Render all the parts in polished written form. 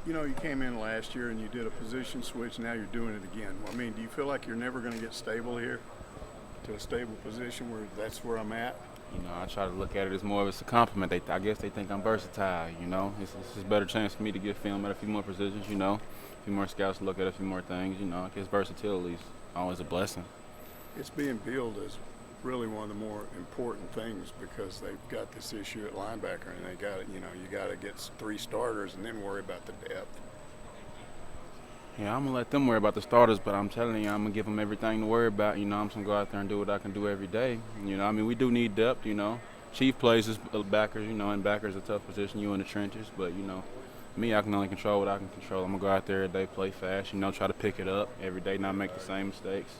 You know, you came in last year and you did a position switch. Now you're doing it again. I mean, do you feel like you're never going to get stable here to a stable position where that's where I'm at? I try to look at it as more of a compliment. I guess they think I'm versatile. It's a better chance for me to get film at a few more positions. A few more scouts to look at a few more things. I guess versatility is always a blessing. It's being billed as really one of the more important things because they've got this issue at linebacker and they got you got to get three starters and then worry about the depth. Yeah, I'm gonna let them worry about the starters, but I'm telling you, I'm gonna give them everything to worry about. I'm just gonna go out there and do what I can do every day. We do need depth. Chief plays as backers. And backers a tough position. You in the trenches, but me, I can only control what I can control. I'm gonna go out there every day, play fast. Try to pick it up every day, not make the same mistakes.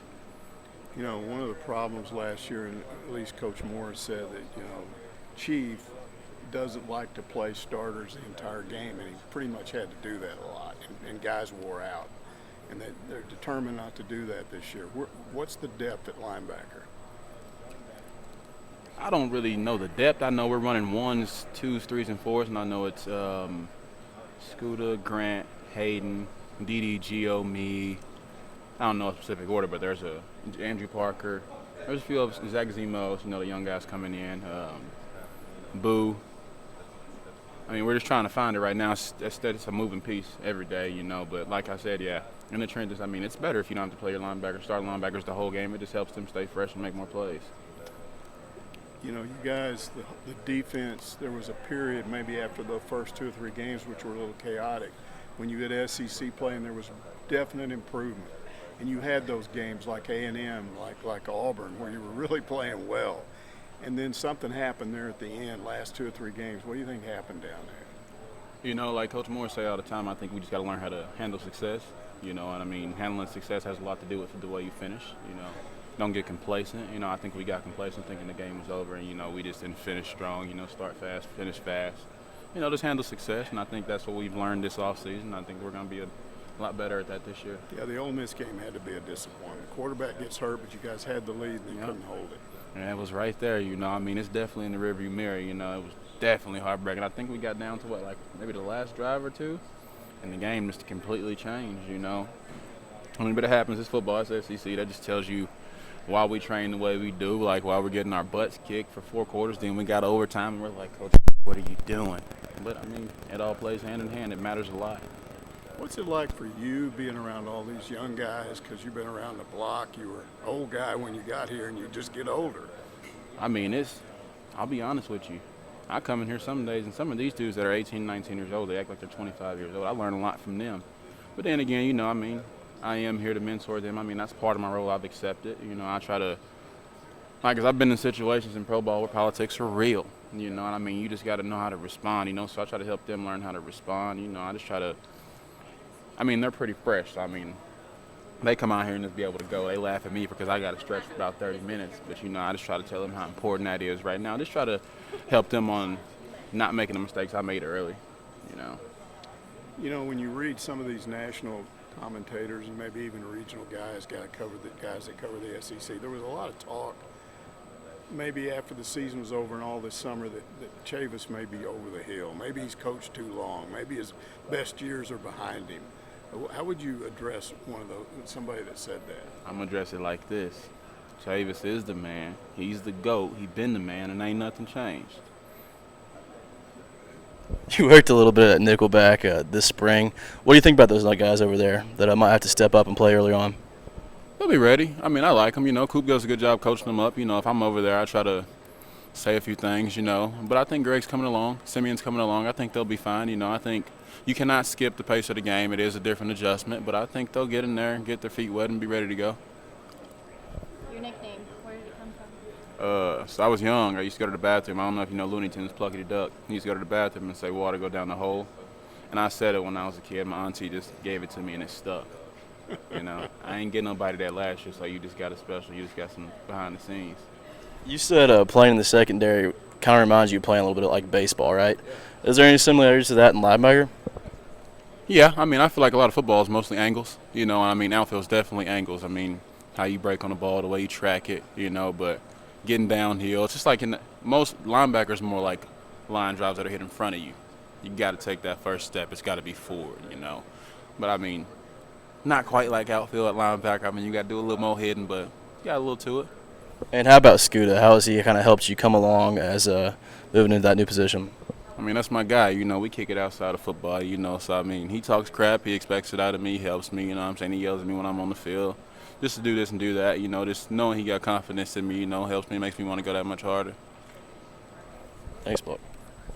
One of the problems last year, and at least Coach Morris said that Chief doesn't like to play starters the entire game, and he pretty much had to do that a lot, and guys wore out, and they're determined not to do that this year. What's the depth at linebacker? I don't really know the depth. I know we're running ones, twos, threes, and fours, and I know it's Scooter, Grant, Hayden, Didi, Gio, me. I don't know a specific order, but there's Andrew Parker. There's a few of Zach Zemos, the young guys coming in. Boo. I mean, we're just trying to find it right now. It's a moving piece every day, But like I said, yeah, in the trenches, I mean, it's better if you don't have to play your linebackers, start linebackers the whole game. It just helps them stay fresh and make more plays. You guys, the defense, there was a period maybe after the first 2 or 3 games which were a little chaotic. When you had SEC play and there was definite improvement. And you had those games like A&M, like Auburn, where you were really playing well. And then something happened there at the end, last 2 or 3 games. What do you think happened down there? Like Coach Moore say all the time, I think we just got to learn how to handle success. And I mean, handling success has a lot to do with the way you finish. Don't get complacent. I think we got complacent thinking the game was over, and we just didn't finish strong. Start fast, finish fast. Just handle success, and I think that's what we've learned this offseason. I think we're going to be a lot better at that this year. Yeah, the Ole Miss game had to be a disappointment. Quarterback gets hurt, but you guys had the lead and you couldn't hold it. And it was right there, I mean, it's definitely in the rearview mirror, it was definitely heartbreaking. I think we got down to maybe the last drive or two, and the game just completely changed, I mean, but it happens, it's football, it's SEC, that just tells you why we train the way we do, why we're getting our butts kicked for 4 quarters, then we got overtime, and we're like, Coach, what are you doing? But, I mean, it all plays hand in hand, it matters a lot. What's it like for you being around all these young guys because you've been around the block? You were an old guy when you got here and you just get older. I mean, I'll be honest with you. I come in here some days and some of these dudes that are 18, 19 years old, they act like they're 25 years old. I learn a lot from them. But then again, I mean, I am here to mentor them. I mean, that's part of my role. I've accepted. I try to, because I've been in situations in pro ball where politics are real. And I mean, you just got to know how to respond, So I try to help them learn how to respond. I just try to, I mean, they're pretty fresh. I mean, they come out here and just be able to go. They laugh at me because I got to stretch for about 30 minutes. But, I just try to tell them how important that is right now. Just try to help them on not making the mistakes I made early, When you read some of these national commentators and maybe even regional guys that cover the SEC, there was a lot of talk maybe after the season was over and all this summer that Chavis may be over the hill. Maybe he's coached too long. Maybe his best years are behind him. How would you address somebody that said that? I'm going to address it like this. Chavis is the man. He's the GOAT. He's been the man, and ain't nothing changed. You worked a little bit at Nickelback this spring. What do you think about those guys over there that might have to step up and play early on? They'll be ready. I mean, I like them. Coop does a good job coaching them up. If I'm over there, I try to say a few things, But I think Greg's coming along. Simeon's coming along. I think they'll be fine. I think you cannot skip the pace of the game. It is a different adjustment, but I think they'll get in there, get their feet wet, and be ready to go. Your nickname, where did it come from? So I was young. I used to go to the bathroom. I don't know if you know Looney Tunes, Plucky the Duck. He used to go to the bathroom and say, water go down the hole. And I said it when I was a kid. My auntie just gave it to me, and it stuck. I ain't getting nobody that last year, so you just got a special. You just got some behind the scenes. You said playing in the secondary kind of reminds you of playing a little bit like baseball, right? Yeah. Is there any similarities to that in linebacker? Yeah, I mean, I feel like a lot of football is mostly angles. I mean, outfield's definitely angles. I mean, how you break on the ball, the way you track it, but getting downhill. It's just like most linebackers more like line drives that are hit in front of you. you got to take that first step. It's got to be forward, you know. But, I mean, not quite like outfield at linebacker. I mean, you got to do a little more hitting, but you got a little to it. And how about Scooter? How has he kind of helped you come along as moving into that new position? I mean, that's my guy. You know, we kick it outside of football, you know. So, I mean, he talks crap. He expects it out of me. He helps me, you know what I'm saying? He yells at me when I'm on the field. Just to do this and do that, you know, just knowing he got confidence in me, you know, helps me, makes me want to go that much harder. Thanks, Buck.